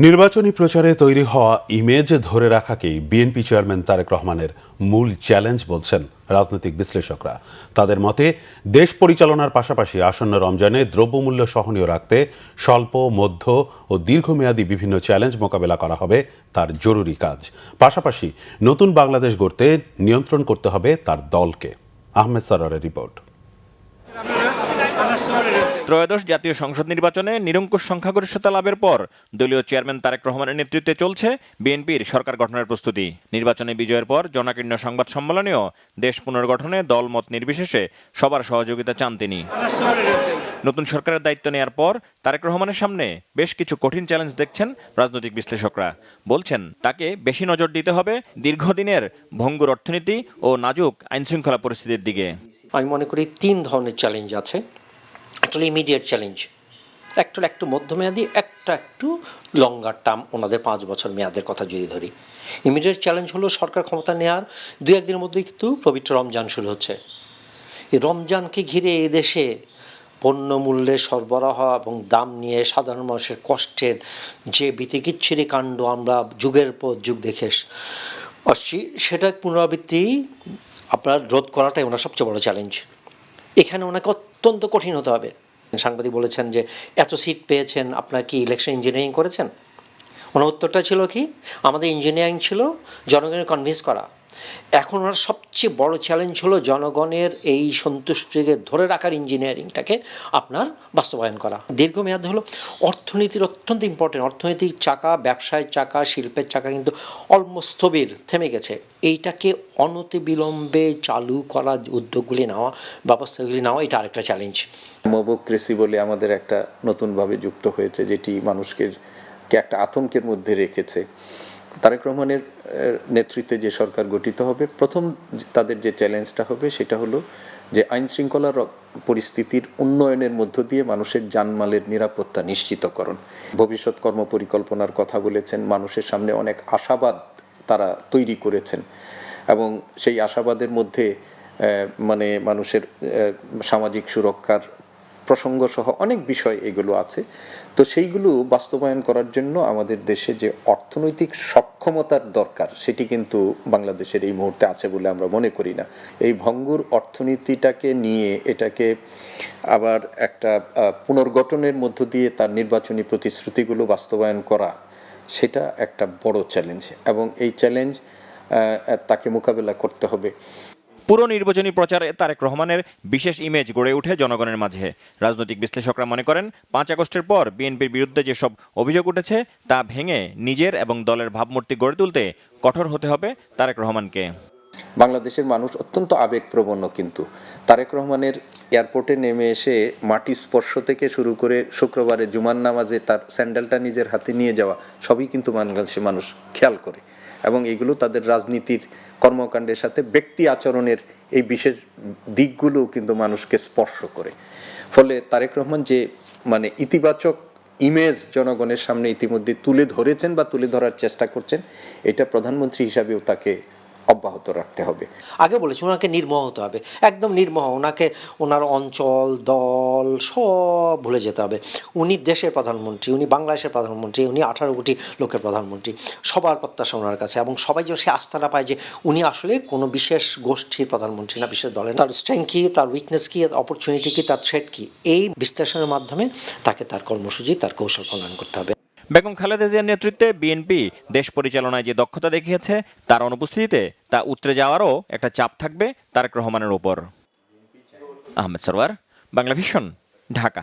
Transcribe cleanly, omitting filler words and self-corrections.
নির্বাচনী প্রচারে তৈরি হওয়া ইমেজ ধরে রাখাকেই বিএনপি চেয়ারম্যান তারেক রহমানের মূল চ্যালেঞ্জ বলছেন রাজনৈতিক বিশ্লেষকরা। তাদের মতে দেশ পরিচালনার পাশাপাশি আসন্ন রমজানে দ্রব্যমূল্য সহনীয় রাখতে স্বল্প, মধ্য ও দীর্ঘমেয়াদী বিভিন্ন চ্যালেঞ্জ মোকাবেলা করা হবে তার জরুরি কাজ। পাশাপাশি নতুন বাংলাদেশ গড়তে নিয়ন্ত্রণ করতে হবে তার দলকে। আহমেদ সরওয়ারের রিপোর্ট। ত্রয়োদশ জাতীয় সংসদ নির্বাচনে নিরঙ্কুশ সংখ্যাগরিষ্ঠতা লাভের পর দলীয় চেয়ারম্যান তারেক রহমানের নেতৃত্বে চলছে বিএনপির সরকার গঠনের প্রস্তুতি। নির্বাচনে বিজয়ের পর জনাকীর্ণ সংবাদ সম্মেলনেও দেশ পুনর্গঠনে দলমত নির্বিশেষে সবার সহযোগিতা চান তিনি। নতুন সরকারের দায়িত্ব নেওয়ার পর তারেক রহমানের সামনে বেশ কিছু কঠিন চ্যালেঞ্জ দেখছেন রাজনৈতিক বিশ্লেষকরা। বলছেন তাকে বেশি নজর দিতে হবে দীর্ঘদিনের ভঙ্গুর অর্থনীতি ও নাজুক আইনশৃঙ্খলা পরিস্থিতির দিকে। আমি মনে করি 3 ধরনের চ্যালেঞ্জ আছে। একটা ইমিডিয়েট চ্যালেঞ্জ, একটু মধ্যমেয়াদী, একটু লঙ্গার টার্ম, ওনাদের 5 বছর মেয়াদের কথা যদি ধরি। ইমিডিয়েট চ্যালেঞ্জ হলো সরকার ক্ষমতা নেওয়ার 2-1 দিনের মধ্যেই কিন্তু পবিত্র রমজান শুরু হচ্ছে। এই রমজানকে ঘিরে এই দেশে পণ্য মূল্যের সরবরাহ এবং দাম নিয়ে সাধারণ মানুষের কষ্টের যে বিতিকিচ্ছিরি কাণ্ড আমরা যুগের পর যুগ দেখে আসছি, সেটা পুনরাবৃত্তি আপনার রোধ করাটাই ওনার সবচেয়ে বড় চ্যালেঞ্জ। এখানে ওনাকে অত্যন্ত কঠিন হতে হবে। সাংবাদিক বলেছেন যে এত সিট পেয়েছেন, আপনার কি ইলেকশন ইঞ্জিনিয়ারিং করেছেন? ওনার উত্তরটা ছিল কি, আমাদের ইঞ্জিনিয়ারিং ছিল জনগণের কনভিন্স করা। এখন ওনার সবচেয়ে বড় চ্যালেঞ্জ হলো জনগণের এই সন্তুষ্টিকে ধরে রাখার ইঞ্জিনিয়ারিংটাকে আপনার বাস্তবায়ন করা। দীর্ঘমেয়াদে হলো অর্থনীতির অত্যন্ত ইম্পর্টেন্ট। অর্থনৈতিক চাকা, ব্যবসায়ের চাকা, শিল্পের চাকা কিন্তু অলমোস্ট স্থবির, থেমে গেছে। এইটাকে অনতিবিলম্বে চালু করা, উদ্যোগগুলি নেওয়া, ব্যবস্থাগুলি নেওয়া, এটা আরেকটা চ্যালেঞ্জ। মোবোক্রেসি বলে আমাদের একটা নতুনভাবে যুক্ত হয়েছে, যেটি মানুষকে একটা আতঙ্কের মধ্যে রেখেছে। তারেক রহমানের নেতৃত্বে যে সরকার গঠিত হবে, প্রথম তাদের যে চ্যালেঞ্জটা হবে সেটা হলো যে আইন শৃঙ্খলার পরিস্থিতির উন্নয়নের মধ্য দিয়ে মানুষের জানমালের নিরাপত্তা নিশ্চিতকরণ। ভবিষ্যৎ কর্মপরিকল্পনার কথা বলেছেন, মানুষের সামনে অনেক আশাবাদ তারা তৈরি করেছেন এবং সেই আশাবাদের মধ্যে মানুষের সামাজিক সুরক্ষার প্রসঙ্গ সহ অনেক বিষয় এগুলো আছে। তো সেইগুলো বাস্তবায়ন করার জন্য আমাদের দেশে যে অর্থনৈতিক সক্ষমতার দরকার, সেটি কিন্তু বাংলাদেশের এই মুহূর্তে আছে বলে আমরা মনে করি না। এই ভঙ্গুর অর্থনীতিটাকে নিয়ে এটাকে আবার একটা পুনর্গঠনের মধ্য দিয়ে তার নির্বাচনী প্রতিশ্রুতিগুলো বাস্তবায়ন করা, সেটা একটা বড় চ্যালেঞ্জ এবং এই চ্যালেঞ্জ তাকে মোকাবেলা করতে হবে। পুরো নির্বাচনী প্রচারে তারেক রহমানের বিশেষ ইমেজ গড়ে ওঠে জনগণের মাঝে। রাজনৈতিক বিশ্লেষকরা মনে করেন 5 আগস্টের পর বিএনপির বিরুদ্ধে যেসব অভিযোগ উঠেছে তা ভেঙে নিজের এবং দলের ভাবমূর্তি গড়ে তুলতে কঠোর হতে হবে তারেক রহমানকে। বাংলাদেশের মানুষ অত্যন্ত আবেগপ্রবণ, কিন্তু তারেক রহমানের এয়ারপোর্টে নেমে এসে মাটি স্পর্শ থেকে শুরু করে শুক্রবারে জুমার নামাজে তার স্যান্ডেলটা নিজের হাতে নিয়ে যাওয়া, সবই কিন্তু বাংলাদেশের মানুষ খেয়াল করে এবং এগুলো তাদের রাজনীতির কর্মকাণ্ডের সাথে ব্যক্তি আচরণের এই বিশেষ দিকগুলো কিন্তু মানুষকে স্পর্শ করে। ফলে তারেক রহমান যে ইতিবাচক ইমেজ জনগণের সামনে ইতিমধ্যে তুলে ধরেছেন বা তুলে ধরার চেষ্টা করছেন, এটা প্রধানমন্ত্রী হিসাবেও তাকে অব্যাহত রাখতে হবে। আগে বলেছি ওনাকে নির্মোহ হতে হবে, একদম নির্মোহ। ওনাকে ওনার অঞ্চল, দল সব ভুলে যেতে হবে। উনি দেশের প্রধানমন্ত্রী, উনি বাংলাদেশের প্রধানমন্ত্রী, উনি 18 কোটি লোকের প্রধানমন্ত্রী। সবার প্রত্যাশা ওনার কাছে, এবং সবাই যে সে আস্থাটা পায় যে উনি আসলে কোনো বিশেষ গোষ্ঠীর প্রধানমন্ত্রী না, বিশেষ দলের। তার স্ট্রেংথ কী, তার উইকনেস কী, অপরচুনিটি কী, তার থ্রেট কী, এই বিশ্লেষণের মাধ্যমে তাকে তার কর্মসূচি, তার কৌশল প্রণয়ন করতে হবে। বেগম খালেদা জিয়ার নেতৃত্বে বিএনপি দেশ পরিচালনায় যে দক্ষতা দেখিয়েছে, তার অনুপস্থিতিতে তা উতরে যাওয়ারও একটা চাপ থাকবে তারেক রহমানের ওপর। আহমেদ সরওয়ার, বাংলাভিশন, ঢাকা।